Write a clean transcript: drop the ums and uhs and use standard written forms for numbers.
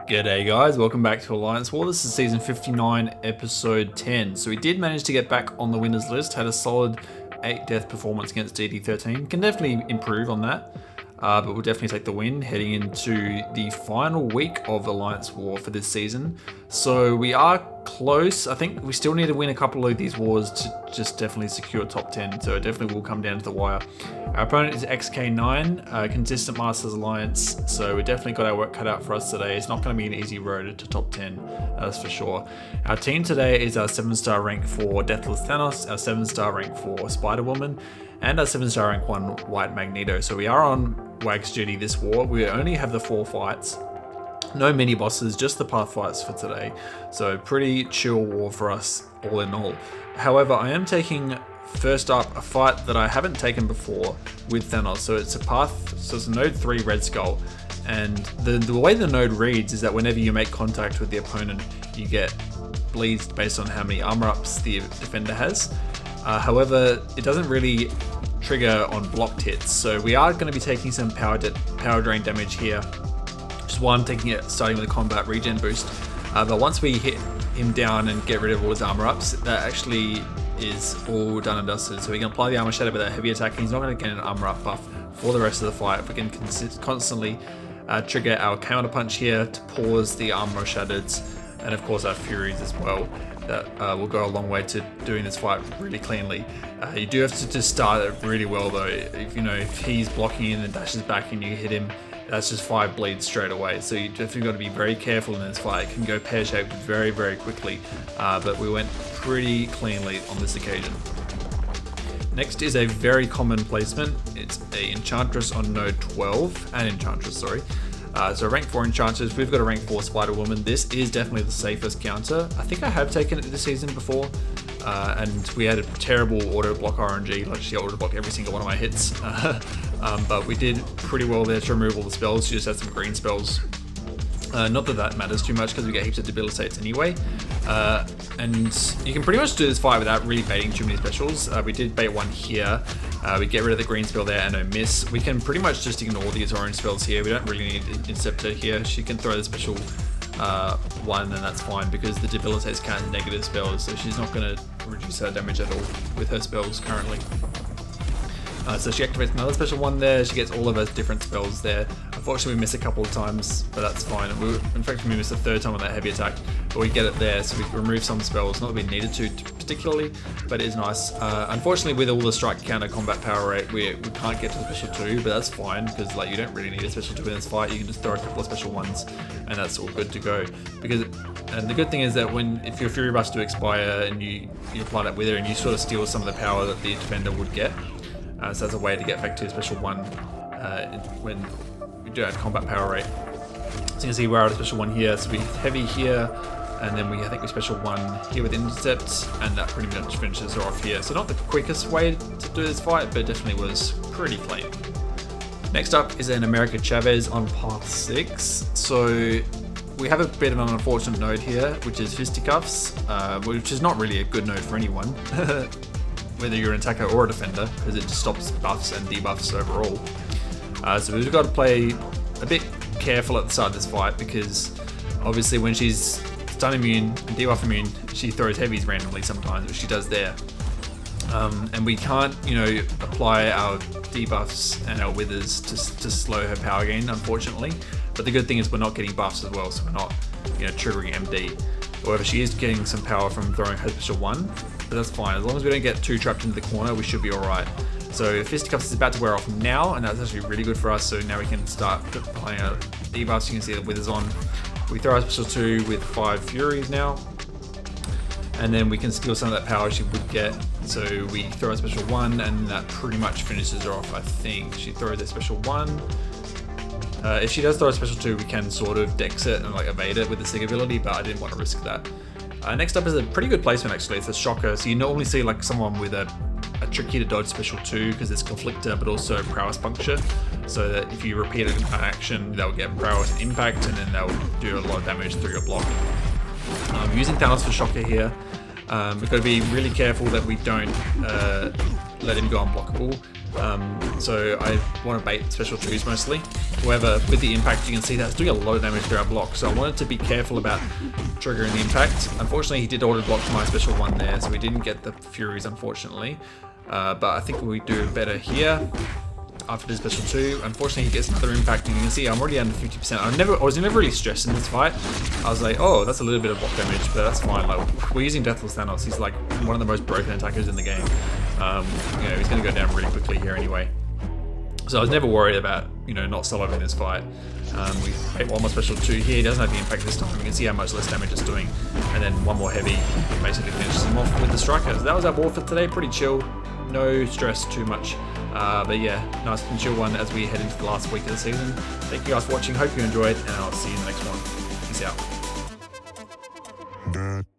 G'day guys, welcome back to Alliance War. This is season 59, episode 10. So we did manage to get back on the winners list, had a solid 8 death performance against DD13. Can definitely improve on that, but we'll definitely take the win heading into the final week of Alliance War for this season. So we are close. I think we still need to win a couple of these wars to just definitely secure top 10, so it definitely will come down to the wire. Our opponent is XK9, Consistent Masters Alliance, so we definitely got our work cut out for us today. It's not going to be an easy road to top 10, that's for sure. Our team today is our 7-star rank for Deathless Thanos, our 7-star rank for Spider-Woman, and our 7-star rank 1 White Magneto. So we are on WAG's duty this war. We only have the 4 fights. No mini bosses, just the path fights for today. So pretty chill war for us all in all. However, I am taking first up a fight that I haven't taken before with Thanos. So it's a path, so it's a node 3 Red Skull. And the way the node reads is that whenever you make contact with the opponent, you get bleeds based on how many armor ups the defender has. However, it doesn't really trigger on blocked hits. So we are going to be taking some power drain damage here. Which is why I'm taking it starting with a combat regen boost. But once we hit him down and get rid of all his armor ups, that actually is all done and dusted. So we can apply the armor shadow with that heavy attack, and he's not going to get an armor up buff for the rest of the fight. If we can constantly trigger our counter punch here to pause the armor shatters, and of course our furies as well, that will go a long way to doing this fight really cleanly. You do have to just start it really well though. If he's blocking in and dashes back and you hit him, that's just 5 bleeds straight away. So you definitely got to be very careful in this fight. It can go pear-shaped very, very quickly. But we went pretty cleanly on this occasion. Next is a very common placement. It's a Enchantress on node 12, an Enchantress, sorry. So rank 4 Enchantress, we've got a rank 4 Spider-Woman. This is definitely the safest counter. I think I have taken it this season before. And we had a terrible auto block RNG, like she auto blocked every single one of my hits. But we did pretty well there to remove all the spells. She just had some green spells. Not that matters too much because we get heaps of debilitates anyway. And you can pretty much do this fight without really baiting too many specials. We did bait one here. We get rid of the green spell there and no miss. We can pretty much just ignore these orange spells here. We don't really need Interceptor here. She can throw the special one, and that's fine because the debilitates count negative spells, so she's not going to reduce her damage at all with her spells currently. So she activates another special one there. She gets all of her different spells there. Unfortunately, we miss a couple of times, but that's fine. In fact, we missed the 3rd time on that heavy attack, but we get it there, so we can remove some spells. Not that we needed to particularly, but it is nice. Unfortunately, with all the strike counter combat power rate, we can't get to special 2, but that's fine because you don't really need a special 2 in this fight. You can just throw a couple of special ones, and that's all good to go. And the good thing is that if your Fury Buffs do expire and you apply that with her, and you sort of steal some of the power that the defender would get. So that's a way to get back to special 1 when we do have combat power rate. So you can see we're at a special 1 here, so we heavy here, and then I think we special 1 here with intercept, and that pretty much finishes her off here. So not the quickest way to do this fight, but it definitely was pretty clean. Next up is an America Chavez on path 6. So we have a bit of an unfortunate node here, which is Fisticuffs, which is not really a good node for anyone. Whether you're an attacker or a defender, because it just stops buffs and debuffs overall. So we've got to play a bit careful at the start of this fight, because obviously when she's stun immune and debuff immune, she throws heavies randomly sometimes, which she does there. And we can't, apply our debuffs and our withers to slow her power gain, unfortunately. But the good thing is we're not getting buffs as well, so we're not, triggering MD. However, she is getting some power from throwing her special 1. But that's fine. As long as we don't get too trapped into the corner, we should be alright. So Fisticuffs is about to wear off now, and that's actually really good for us. So now we can start applying our debuffs. You can see the withers on. We throw our special 2 with 5 Furies now. And then we can steal some of that power she would get. So we throw a special 1, and that pretty much finishes her off, I think. She throws a special 1. If she does throw a special 2, we can sort of dex it and evade it with the Sig ability, but I didn't want to risk that. Next up is a pretty good placement actually. It's a shocker. So you normally see someone with a tricky to dodge special 2 because it's conflictor, but also prowess puncture. So that if you repeat an action, they'll get prowess impact, and then they'll do a lot of damage through your block. Using Thanos for shocker here. We've got to be really careful that we don't let him go unblockable. So I want to bait special 2s mostly. However, with the impact, you can see that's doing a lot of damage to our block, so I wanted to be careful about triggering the impact. Unfortunately, he did auto block my special 1 there, so we didn't get the Furies, unfortunately. But I think we do better here. After the special 2, unfortunately he gets another impact, and you can see I'm already under 50%. I was never really stressed in this fight. I was like, oh, that's a little bit of block damage, but that's fine. Like, we're using Deathless Thanos. He's like one of the most broken attackers in the game. You know, he's going to go down really quickly here anyway. So I was never worried about, you know, not soloing this fight. We ate one more special 2 here. He doesn't have the impact this time. You can see how much less damage it's doing. And then one more heavy basically finishes him off with the striker. So that was our war for today. Pretty chill. No stress too much. But yeah, nice and chill one as we head into the last week of the season. Thank you guys for watching. Hope you enjoyed, and I'll see you in the next one. Peace out.